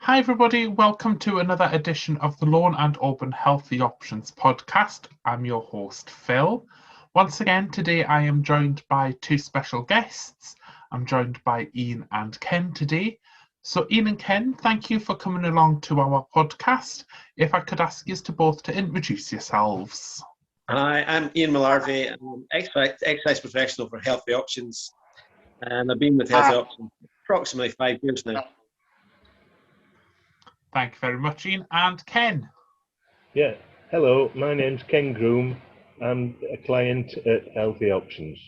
Hi everybody, welcome to another edition of the Lorn and Oban Healthy Options podcast. I'm your host Phill. Once again, today I am joined by two special guests. I'm joined by Ian and Ken today. So Ian and Ken, thank you for coming along to our podcast. If I could ask you to both to introduce yourselves. Hi, I'm Ian Mullarvey. I'm an exercise professional for Healthy Options, and I've been with Healthy Options approximately 5 years now. Thank you very much, Ian. And Ken. Yeah, hello, my name's Ken Groom. I'm a client at Healthy Options.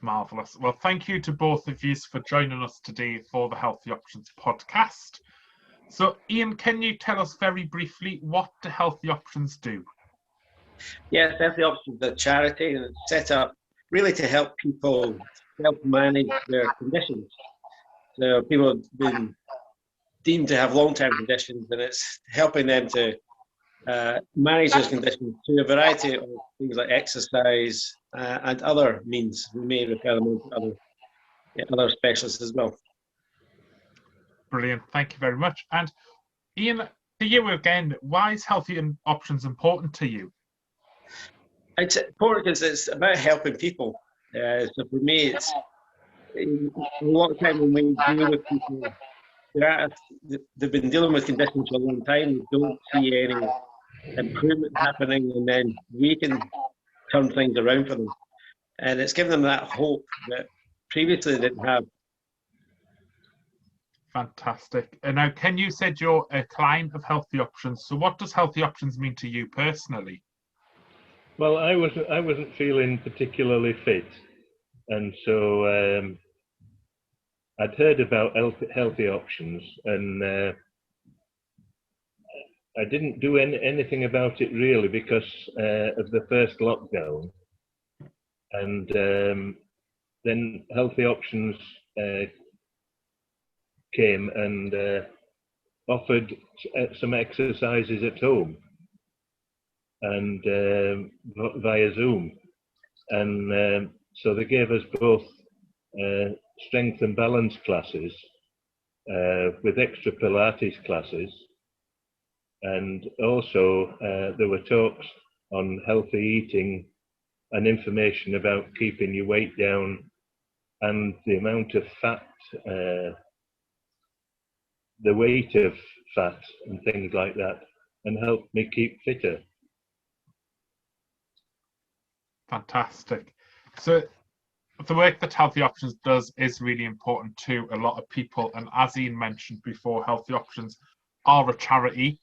Marvellous. Well, thank you to both of you for joining us today for the Healthy Options podcast. So, Ian, can you tell us very briefly what do Healthy Options do? Yes, Healthy Options is a charity, and it's set up really to help people self-manage their conditions. So people have been deemed to have long-term conditions, and it's helping them to manage those conditions through a variety of things like exercise and other means. We may refer them on to other specialists as well. Brilliant, thank you very much. And Ian, to you again, why is Healthy Options important to you? It's important because it's about helping people. So for me, it's a lot of time when we deal with people, they've been dealing with conditions for a long time, they don't see any improvement happening, and then we can turn things around for them. And it's given them that hope that previously they didn't have. Fantastic. And now, Ken, you said you're a client of Healthy Options. So what does Healthy Options mean to you personally? Well, I wasn't feeling particularly fit, and so I'd heard about Healthy Options, and I didn't do anything about it really because of the first lockdown, and then Healthy Options came and offered some exercises at home and via Zoom, and so they gave us both strength and balance classes with extra Pilates classes, and also there were talks on healthy eating and information about keeping your weight down and the amount of fat, the weight of fat and things like that, and helped me keep fitter. Fantastic. So the work that Healthy Options does is really important to a lot of people. And as Ian mentioned before, Healthy Options are a charity,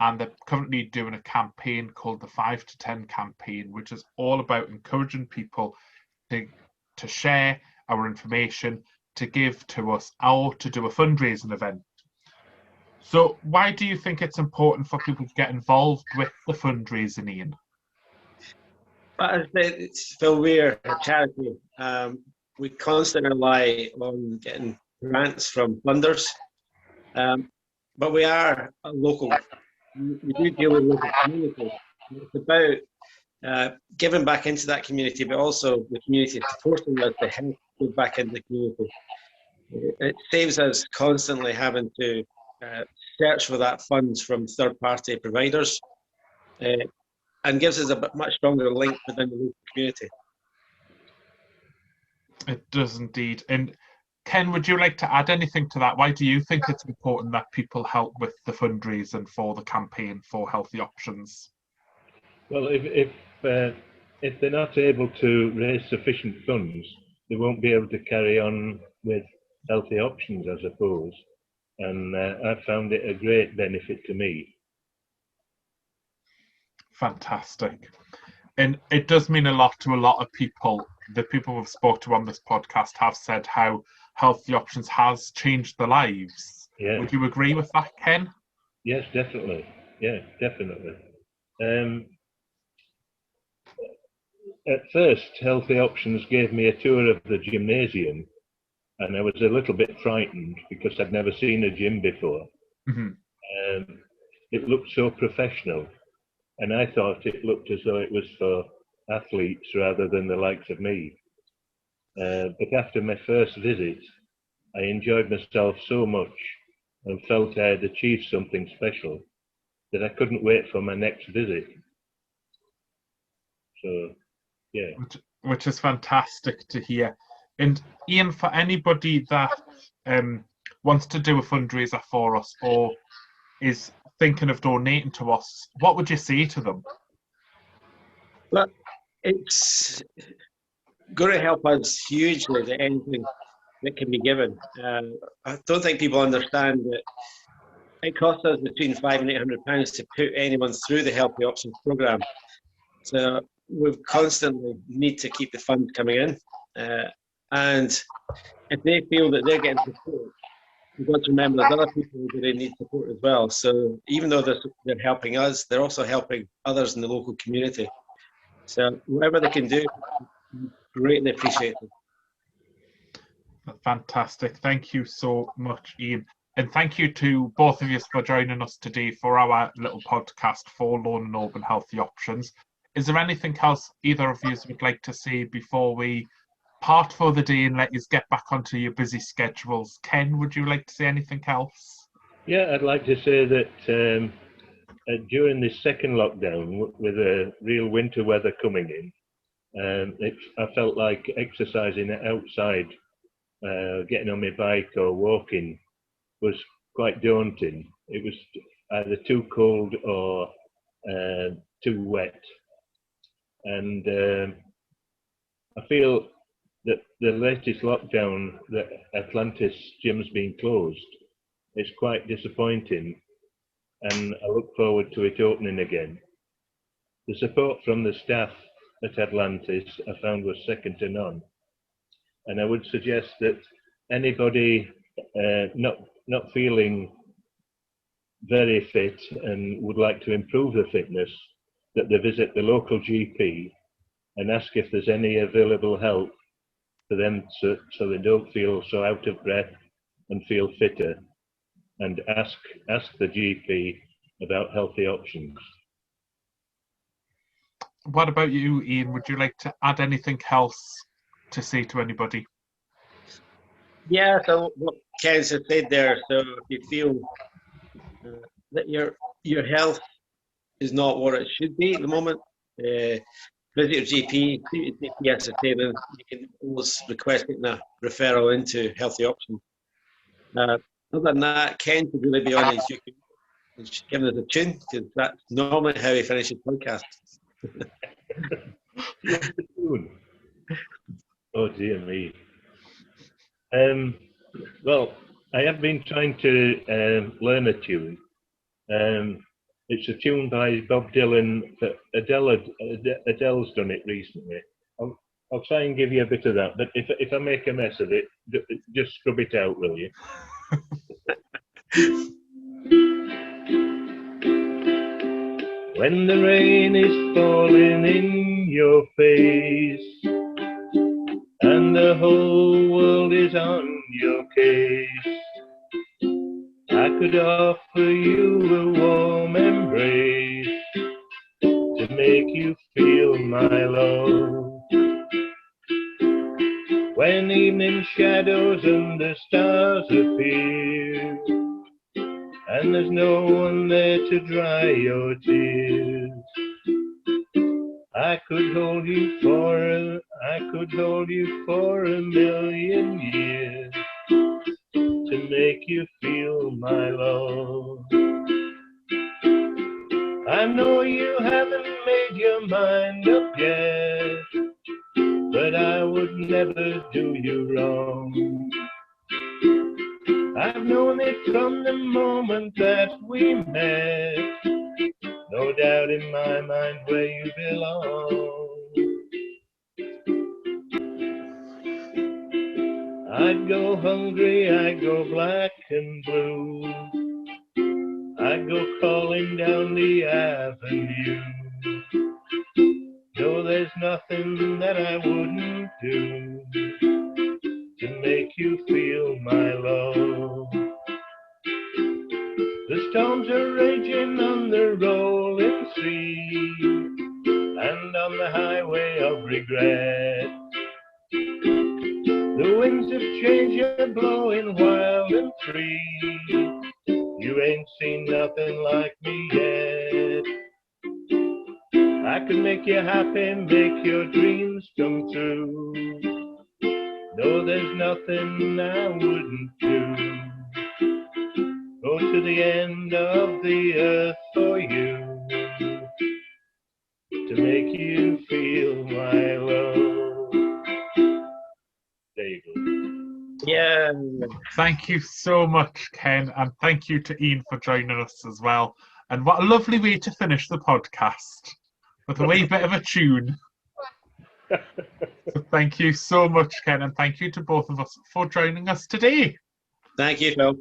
and they're currently doing a campaign called the 5 to 10 campaign, which is all about encouraging people to share our information, to give to us, or to do a fundraising event. So why do you think it's important for people to get involved with the fundraising, Ian? But as I said, it's Phill, we're a charity. We constantly rely on getting grants from funders, but we are a local. We do deal with local communities. It's about giving back into that community, but also the community forcing us to help give back into the community. It saves us constantly having to search for that funds from third-party providers, and gives us a much stronger link within the local community. It does indeed. And Ken, would you like to add anything to that? Why do you think it's important that people help with the fundraising for the campaign for Healthy Options? Well, if they're not able to raise sufficient funds, they won't be able to carry on with Healthy Options, I suppose. And I found it a great benefit to me. Fantastic. And it does mean a lot to a lot of people. The people we've spoke to on this podcast have said how Healthy Options has changed their lives. Yeah. Would you agree with that, Ken? Yes, definitely. Yeah, definitely. At first, Healthy Options gave me a tour of the gymnasium, and I was a little bit frightened because I'd never seen a gym before. Mm-hmm. It looked so professional, and I thought it looked as though it was for athletes rather than the likes of me. But after my first visit, I enjoyed myself so much, and felt I had achieved something special, that I couldn't wait for my next visit. So, yeah. Which is fantastic to hear. And Ian, for anybody that wants to do a fundraiser for us or is thinking of donating to us, what would you say to them? Well, it's going to help us hugely that anything that can be given. I don't think people understand that it costs us between £500 and £800 to put anyone through the Healthy Options programme. So we constantly need to keep the funds coming in. And if they feel that they're getting support, we've got to remember there's other people who really need support as well. So even though they're helping us, they're also helping others in the local community. So whatever they can do, greatly appreciated. Fantastic. Thank you so much, Ian. And thank you to both of you for joining us today for our little podcast for Lorn and Oban Healthy Options. Is there anything else either of you would like to say before we part for the day and let you get back onto your busy schedules? Ken, would you like to say anything else? Yeah, I'd like to say that during this second lockdown, with the real winter weather coming in, I felt like exercising outside, getting on my bike or walking, was quite daunting. It was either too cold or too wet. And I feel that the latest lockdown, that Atlantis gym's been closed, is quite disappointing, and I look forward to it opening again. The support from the staff at Atlantis I found was second to none, and I would suggest that anybody not feeling very fit and would like to improve their fitness, that they visit the local GP and ask if there's any available help for them, so they don't feel so out of breath and feel fitter, and ask the GP about healthy options. What about you, Ian? Would you like to add anything else to say to anybody? Yeah, so what Ken has said there, so if you feel that your health is not what it should be at the moment, visit your GP, see your GP as I say, then you can always request a referral into Healthy Options. Other than that, Ken should really be on his YouTube and giving us a tune, because that's normally how he finishes podcasts. Oh dear me. Well, I have been trying to learn a tune. It's a tune by Bob Dylan that Adele's done it recently. I'll try and give you a bit of that, but if I make a mess of it, just scrub it out, will you? When the rain is falling in your face and the whole world is on your case, I could offer you a warm embrace to make you feel my love. When evening shadows and the stars appear, and there's no one there to dry your tears, I could hold you for a million years to make you feel my love. I know you haven't made your mind up yet, but I would never do you wrong. I've known it from the moment that we met, no doubt in my mind where you belong. I'd go hungry, I'd go black and blue, I'd go calling down the avenue. No, there's nothing that I wouldn't do to make you feel my love. The storms are raging on the rolling sea and on the highway of regret. The winds of change are blowing wild and free, you ain't seen nothing like me yet. I could make you happy, make your dreams come true. No, there's nothing I wouldn't do. Go to the end of the earth for you, to make you feel my love. There you go. Yeah. Thank you so much, Ken, and thank you to Ian for joining us as well. And what a lovely way to finish the podcast, with a wee bit of a tune. So thank you so much, Ken, and thank you to both of us for joining us today. Thank you, Phil.